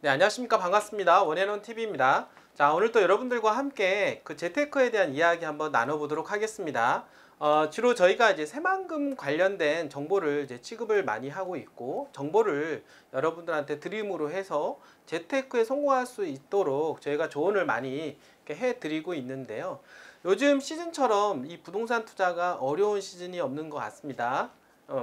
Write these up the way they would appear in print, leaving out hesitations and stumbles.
네, 안녕하십니까. 반갑습니다. 원앤원TV입니다. 자, 오늘 또 여러분들과 함께 그 재테크에 대한 이야기 한번 나눠보도록 하겠습니다. 주로 저희가 이제 새만금 관련된 정보를 이제 취급을 많이 하고 있고, 정보를 여러분들한테 드림으로 해서 재테크에 성공할 수 있도록 저희가 조언을 많이 이렇게 해드리고 있는데요. 요즘 시즌처럼 이 부동산 투자가 어려운 시즌이 없는 것 같습니다.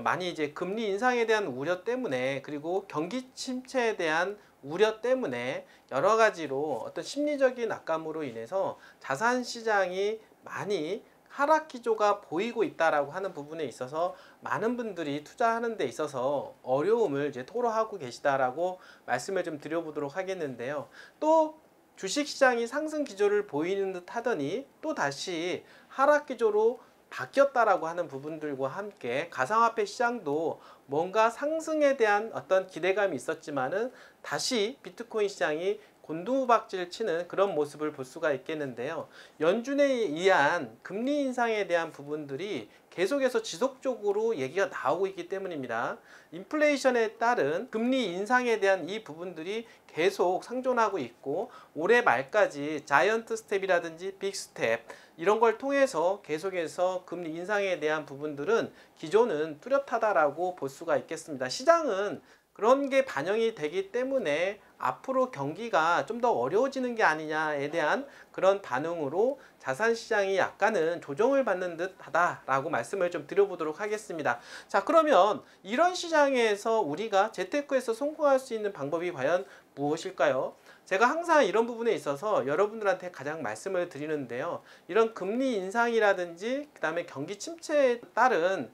많이 이제 금리 인상에 대한 우려 때문에, 그리고 경기 침체에 대한 우려 때문에 여러 가지로 어떤 심리적인 악감으로 인해서 자산 시장이 많이 하락 기조가 보이고 있다라고 하는 부분에 있어서 많은 분들이 투자하는 데 있어서 어려움을 이제 토로하고 계시다라고 말씀을 좀 드려보도록 하겠는데요. 또 주식시장이 상승 기조를 보이는 듯 하더니 또 다시 하락 기조로 바뀌었다라고 하는 부분들과 함께 가상화폐 시장도 뭔가 상승에 대한 어떤 기대감이 있었지만은 다시 비트코인 시장이 곤두박질 치는 그런 모습을 볼 수가 있겠는데요. 연준에 의한 금리 인상에 대한 부분들이 계속해서 지속적으로 얘기가 나오고 있기 때문입니다. 인플레이션에 따른 금리 인상에 대한 이 부분들이 계속 상존하고 있고, 올해 말까지 자이언트 스텝이라든지 빅 스텝 이런 걸 통해서 계속해서 금리 인상에 대한 부분들은 기존은 뚜렷하다라고 볼 수가 있겠습니다. 시장은 그런 게 반영이 되기 때문에 앞으로 경기가 좀 더 어려워지는 게 아니냐에 대한 그런 반응으로 자산 시장이 약간은 조정을 받는 듯 하다라고 말씀을 좀 드려보도록 하겠습니다. 자, 그러면 이런 시장에서 우리가 재테크에서 성공할 수 있는 방법이 과연 무엇일까요? 제가 항상 이런 부분에 있어서 여러분들한테 가장 말씀을 드리는데요. 이런 금리 인상이라든지 그 다음에 경기 침체에 따른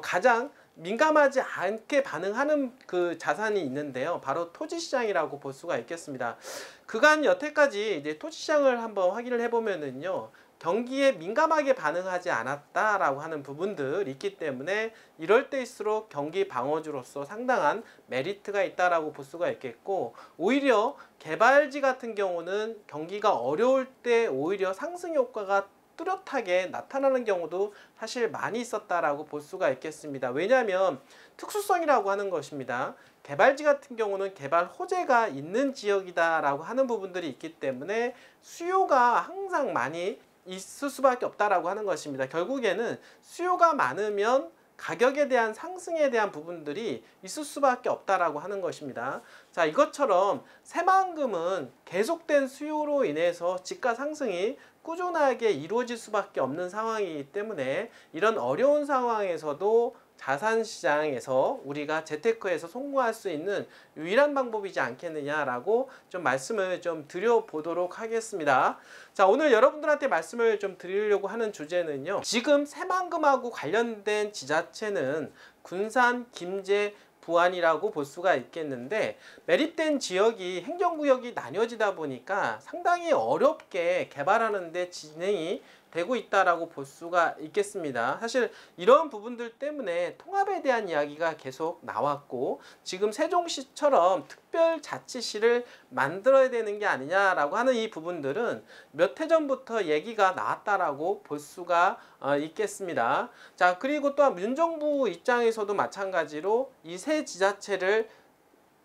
가장 민감하지 않게 반응하는 그 자산이 있는데요. 바로 토지시장이라고 볼 수가 있겠습니다. 그간 여태까지 이제 토지시장을 한번 확인을 해보면은요. 경기에 민감하게 반응하지 않았다라고 하는 부분들이 있기 때문에 이럴 때일수록 경기 방어주로서 상당한 메리트가 있다라고 볼 수가 있겠고, 오히려 개발지 같은 경우는 경기가 어려울 때 오히려 상승 효과가 뚜렷하게 나타나는 경우도 사실 많이 있었다라고 볼 수가 있겠습니다. 왜냐하면 특수성이라고 하는 것입니다. 개발지 같은 경우는 개발 호재가 있는 지역이다라고 하는 부분들이 있기 때문에 수요가 항상 많이 있을 수밖에 없다라고 하는 것입니다. 결국에는 수요가 많으면 가격에 대한 상승에 대한 부분들이 있을 수밖에 없다라고 하는 것입니다. 자, 이것처럼 새만금은 계속된 수요로 인해서 지가 상승이 꾸준하게 이루어질 수밖에 없는 상황이기 때문에 이런 어려운 상황에서도 자산시장에서 우리가 재테크에서 성공할 수 있는 유일한 방법이지 않겠느냐라고 좀 말씀을 좀 드려보도록 하겠습니다. 자, 오늘 여러분들한테 말씀을 좀 드리려고 하는 주제는요. 지금 새만금하고 관련된 지자체는 군산, 김제, 부안이라고 볼 수가 있겠는데, 매립된 지역이 행정구역이 나뉘어지다 보니까 상당히 어렵게 개발하는 데 진행이 되고 있다라고 볼 수가 있겠습니다. 사실 이런 부분들 때문에 통합에 대한 이야기가 계속 나왔고, 지금 세종시처럼 특별자치시를 만들어야 되는 게 아니냐라고 하는 이 부분들은 몇 해 전부터 얘기가 나왔다라고 볼 수가 있겠습니다. 자, 그리고 또한 문정부 입장에서도 마찬가지로 이 세 지자체를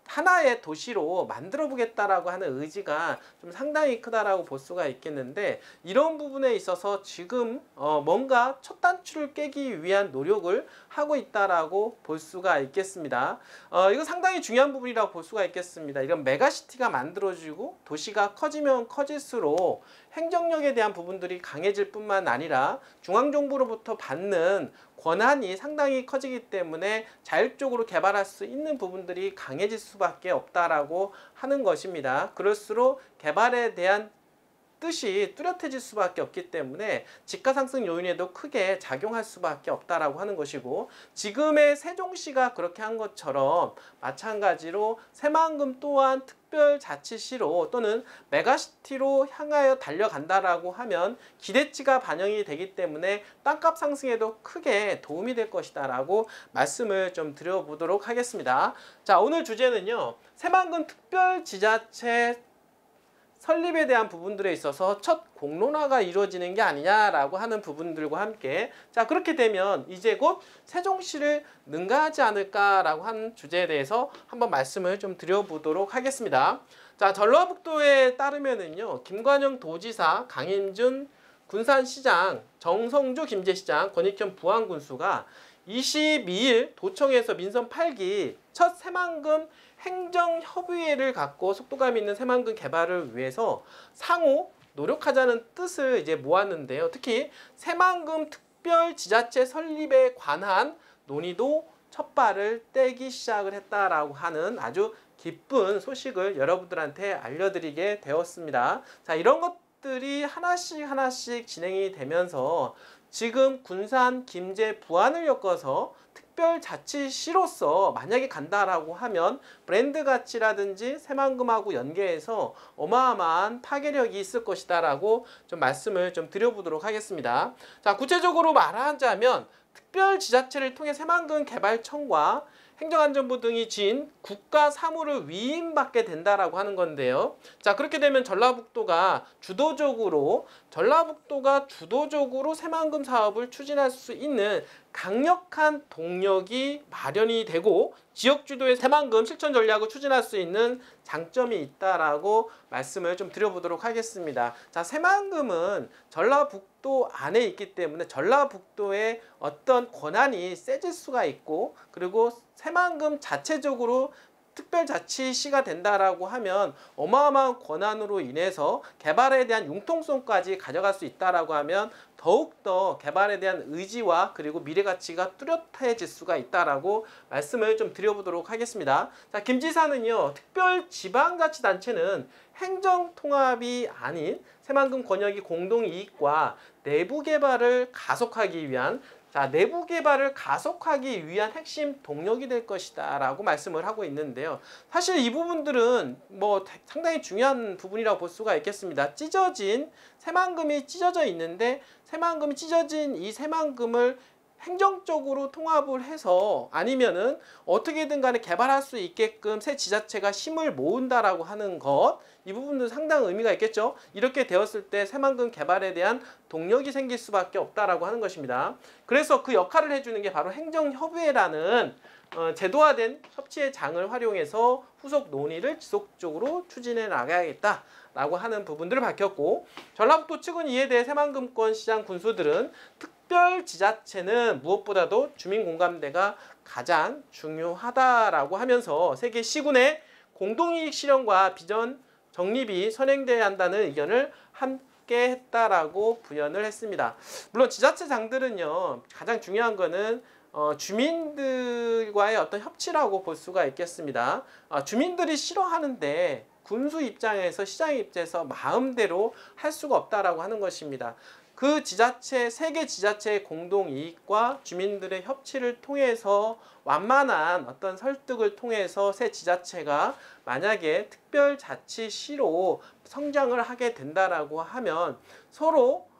하나의 도시로 만들어 보겠다라고 하는 의지가 좀 상당히 크다라고 볼 수가 있겠는데, 이런 부분에 있어서 지금 뭔가 첫 단추를 깨기 위한 노력을 하고 있다라고 볼 수가 있겠습니다. 이거 상당히 중요한 부분이라고 볼 수가 있겠습니다. 이런 메가시티가 만들어지고 도시가 커지면 커질수록 행정력에 대한 부분들이 강해질 뿐만 아니라 중앙정부로부터 받는 권한이 상당히 커지기 때문에 자율적으로 개발할 수 있는 부분들이 강해질 수밖에 없다라고 하는 것입니다. 그럴수록 개발에 대한 뜻이 뚜렷해질 수밖에 없기 때문에 지가 상승 요인에도 크게 작용할 수밖에 없다라고 하는 것이고, 지금의 세종시가 그렇게 한 것처럼 마찬가지로 새만금 또한 특별자치시로 또는 메가시티로 향하여 달려간다라고 하면 기대치가 반영이 되기 때문에 땅값 상승에도 크게 도움이 될 것이다라고 말씀을 좀 드려보도록 하겠습니다. 자, 오늘 주제는요. 새만금 특별지자체 설립에 대한 부분들에 있어서 첫 공론화가 이루어지는 게 아니냐라고 하는 부분들과 함께 자 그렇게 되면 이제 곧 세종시를 능가하지 않을까라고 하는 주제에 대해서 한번 말씀을 좀 드려보도록 하겠습니다. 자 전라북도에 따르면은요 김관영 도지사, 강인준 군산시장, 정성주 김제시장, 권익현 부안군수가 22일 도청에서 민선 8기 첫 새만금 행정협의회를 갖고 속도감 있는 새만금 개발을 위해서 상호 노력하자는 뜻을 이제 모았는데요. 특히 새만금 특별지자체 설립에 관한 논의도 첫 발을 떼기 시작을 했다라고 하는 아주 기쁜 소식을 여러분들한테 알려드리게 되었습니다. 자, 이런 것들이 하나씩 진행이 되면서 지금 군산, 김제, 부안을 엮어서 특별자치시로서 만약에 간다라고 하면 브랜드 가치라든지 새만금하고 연계해서 어마어마한 파괴력이 있을 것이다라고 좀 말씀을 좀 드려보도록 하겠습니다. 자, 구체적으로 말하자면 특별지자체를 통해 새만금 개발청과 행정안전부 등이 지은 국가 사무를 위임받게 된다라고 하는 건데요. 자, 그렇게 되면 전라북도가 주도적으로 새만금 사업을 추진할 수 있는 강력한 동력이 마련이 되고 지역 주도의 새만금 실천 전략을 추진할 수 있는 장점이 있다라고 말씀을 좀 드려보도록 하겠습니다. 자, 새만금은 전라북도 안에 있기 때문에 전라북도의 어떤 권한이 세질 수가 있고 그리고 새만금 자체적으로 특별자치시가 된다라고 하면 어마어마한 권한으로 인해서 개발에 대한 융통성까지 가져갈 수 있다라고 하면 더욱더 개발에 대한 의지와 그리고 미래 가치가 뚜렷해질 수가 있다라고 말씀을 좀 드려보도록 하겠습니다. 자, 김지사는요, 특별지방자치단체는 행정통합이 아닌 새만금 권역이 공동이익과 내부 개발을 가속하기 위한 내부 개발을 가속하기 위한 핵심 동력이 될 것이다 라고 말씀을 하고 있는데요. 사실 이 부분들은 뭐 상당히 중요한 부분이라고 볼 수가 있겠습니다. 새만금이 찢어져 있는데 새만금이 찢어진 이 새만금을 행정적으로 통합을 해서 아니면은 어떻게든 간에 개발할 수 있게끔 새 지자체가 힘을 모은다라고 하는 것, 이 부분도 상당히 의미가 있겠죠. 이렇게 되었을 때 새만금 개발에 대한 동력이 생길 수밖에 없다라고 하는 것입니다. 그래서 그 역할을 해주는 게 바로 행정협의회라는 제도화된 협치의 장을 활용해서 후속 논의를 지속적으로 추진해 나가야겠다라고 하는 부분들을 밝혔고, 전라북도 측은 이에 대해 새만금권 시장 군수들은 특별지자체는 무엇보다도 주민공감대가 가장 중요하다라고 하면서 세계 시군의 공동이익 실현과 비전 정립이 선행돼야 한다는 의견을 함께 했다라고 부연을 했습니다. 물론 지자체장들은요, 가장 중요한 거는 주민들과의 어떤 협치라고 볼 수가 있겠습니다. 주민들이 싫어하는데 군수 입장에서 시장 입장에서 마음대로 할 수가 없다라고 하는 것입니다. 그 지자체, 세계 지자체의 공동이익과 주민들의 협치를 통해서 완만한 어떤 설득을 통해서 새 지자체가 만약에 특별자치시로 성장을 하게 된다라고 하면 서로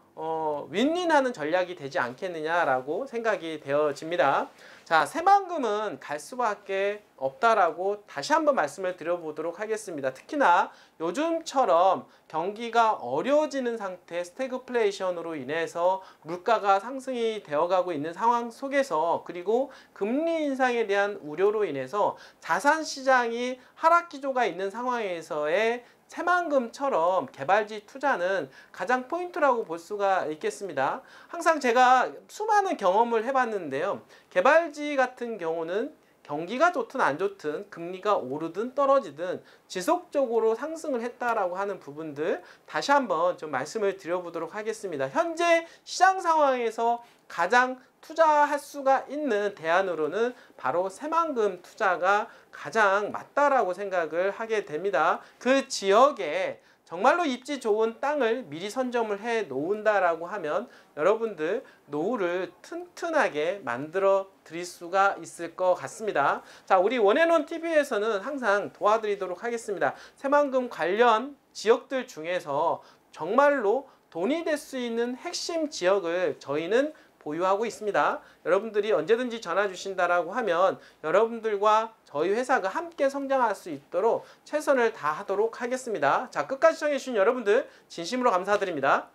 윈윈하는 전략이 되지 않겠느냐라고 생각이 되어집니다. 자, 새만금은 갈 수밖에 없다라고 다시 한번 말씀을 드려보도록 하겠습니다. 특히나 요즘처럼 경기가 어려워지는 상태, 스태그플레이션으로 인해서 물가가 상승이 되어가고 있는 상황 속에서, 그리고 금리 인상에 대한 우려로 인해서 자산시장이 하락 기조가 있는 상황에서의 새만금처럼 개발지 투자는 가장 포인트라고 볼 수가 있겠습니다. 항상 제가 수많은 경험을 해봤는데요. 개발지 같은 경우는 경기가 좋든 안 좋든 금리가 오르든 떨어지든 지속적으로 상승을 했다라고 하는 부분들 다시 한번 좀 말씀을 드려보도록 하겠습니다. 현재 시장 상황에서 가장 투자할 수가 있는 대안으로는 바로 새만금 투자가 가장 맞다라고 생각을 하게 됩니다. 그 지역에 정말로 입지 좋은 땅을 미리 선점을 해 놓은다라고 하면 여러분들 노후를 튼튼하게 만들어 드릴 수가 있을 것 같습니다. 자, 우리 원앤원 TV에서는 항상 도와드리도록 하겠습니다. 새만금 관련 지역들 중에서 정말로 돈이 될 수 있는 핵심 지역을 저희는 보유하고 있습니다. 여러분들이 언제든지 전화 주신다라고 하면 여러분들과 저희 회사가 함께 성장할 수 있도록 최선을 다하도록 하겠습니다. 자, 끝까지 시청해 주신 여러분들 진심으로 감사드립니다.